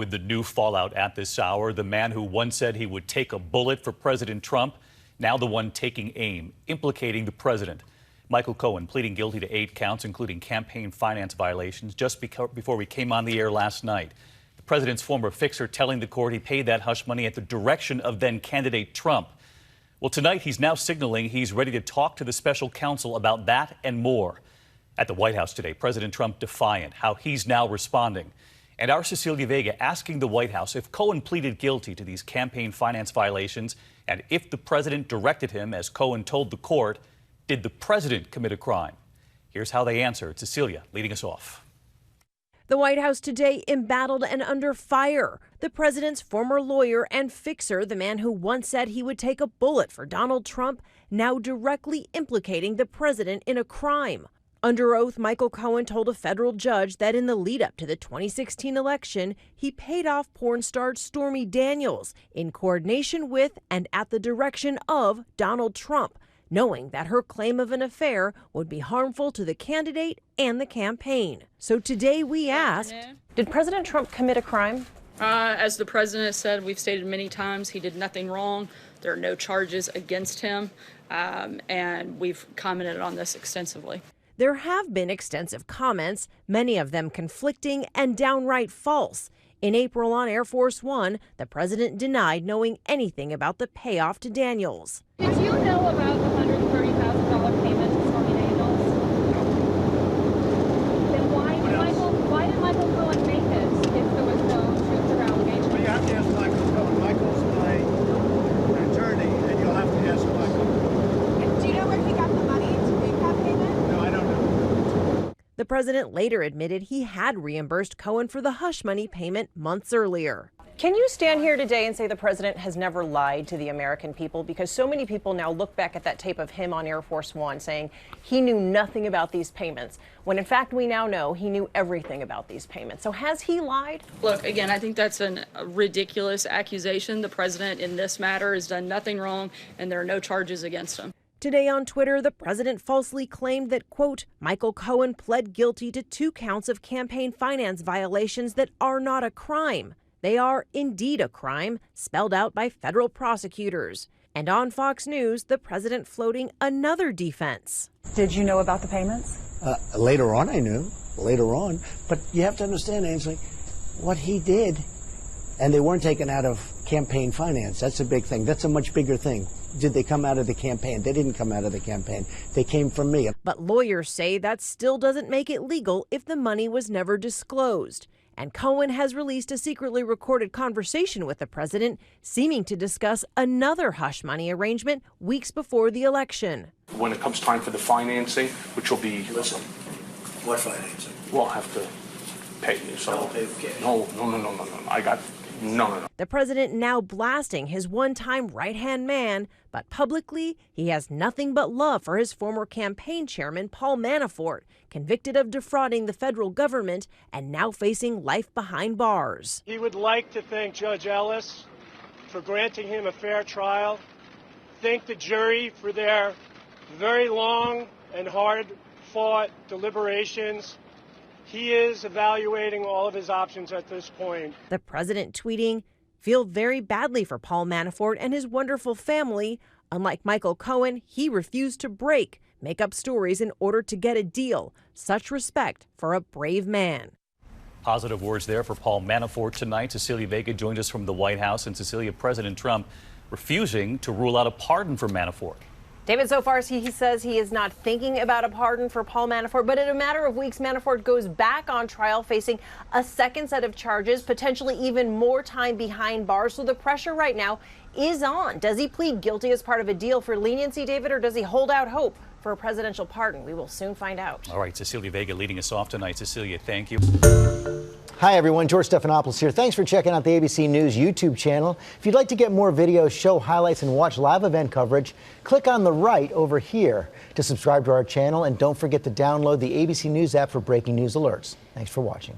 with the new fallout at this hour. The man who once said he would take a bullet for President Trump, now the one taking aim, implicating the president. Michael Cohen pleading guilty to 8 counts, including campaign finance violations, just before we came on the air last night. The president's former fixer telling the court he paid that hush money at the direction of then-candidate Trump. Well, tonight he's now signaling he's ready to talk to the special counsel about that and more. At the White House today, President Trump defiant, how he's now responding. And our Cecilia Vega asking the White House if Cohen pleaded guilty to these campaign finance violations and if the president directed him, as Cohen told the court, did the president commit a crime? Here's how they answered. Cecilia leading us off. The White House today embattled and under fire. The president's former lawyer and fixer, the man who once said he would take a bullet for Donald Trump, now directly implicating the president in a crime. Under oath, Michael Cohen told a federal judge that in the lead up to the 2016 election, he paid off porn star Stormy Daniels in coordination with and at the direction of Donald Trump, knowing that her claim of an affair would be harmful to the candidate and the campaign. So today we asked, did President Trump commit a crime? As the president said, we've stated many times, he did nothing wrong. There are no charges against him, and we've commented on this extensively. There have been extensive comments, many of them conflicting and downright false. In April on Air Force One, the president denied knowing anything about the payoff to Daniels. Did you know about the $130,000 payment to Stormy Daniels? Then why did Michael Cohen make this if there was no truth or allegation? Well, you have to ask Michael Cohen. Michael's my attorney, and you'll have to ask Michael. Do you know where he got the money to make that payment? No, I don't know. The president later admitted he had reimbursed Cohen for the hush money payment months earlier. Can you stand here today and say the president has never lied to the American people? Because so many people now look back at that tape of him on Air Force One saying he knew nothing about these payments, when in fact we now know he knew everything about these payments. So has he lied? Look, again, I think that's a ridiculous accusation. The president in this matter has done nothing wrong, and there are no charges against him. Today on Twitter, the president falsely claimed that, quote, Michael Cohen pled guilty to 2 counts of campaign finance violations that are not a crime. They are indeed a crime, spelled out by federal prosecutors. And on Fox News, the president floating another defense. Did you know about the payments? Later on, I knew. Later on. But you have to understand, Ainsley, what he did, and they weren't taken out of campaign finance. That's a big thing. That's a much bigger thing. Did they come out of the campaign? They didn't come out of the campaign. They came from me. But lawyers say that still doesn't make it legal if the money was never disclosed. And Cohen has released a secretly recorded conversation with the president, seeming to discuss another hush money arrangement weeks before the election. When it comes time for the financing, which will be... Listen, what financing? We'll have to pay you. So I'll pay the cash. No. I got... No. The president now blasting his one-time right-hand man, but publicly he has nothing but love for his former campaign chairman, Paul Manafort, convicted of defrauding the federal government and now facing life behind bars. He would like to thank Judge Ellis for granting him a fair trial, thank the jury for their very long and hard-fought deliberations. He is evaluating all of his options at this point. The president tweeting, feel very badly for Paul Manafort and his wonderful family. Unlike Michael Cohen, he refused to make up stories in order to get a deal. Such respect for a brave man. Positive words there for Paul Manafort tonight. Cecilia Vega joined us from the White House. And Cecilia, President Trump refusing to rule out a pardon for Manafort. David, so far he says he is not thinking about a pardon for Paul Manafort, but in a matter of weeks, Manafort goes back on trial facing a second set of charges, potentially even more time behind bars. So the pressure right now is on. Does he plead guilty as part of a deal for leniency, David, or does he hold out hope for a presidential pardon? We will soon find out. All right, Cecilia Vega leading us off tonight. Cecilia, thank you. Hi, everyone. George Stephanopoulos here. Thanks for checking out the ABC News YouTube channel. If you'd like to get more videos, show highlights, and watch live event coverage, click on the right over here to subscribe to our channel. And don't forget to download the ABC News app for breaking news alerts. Thanks for watching.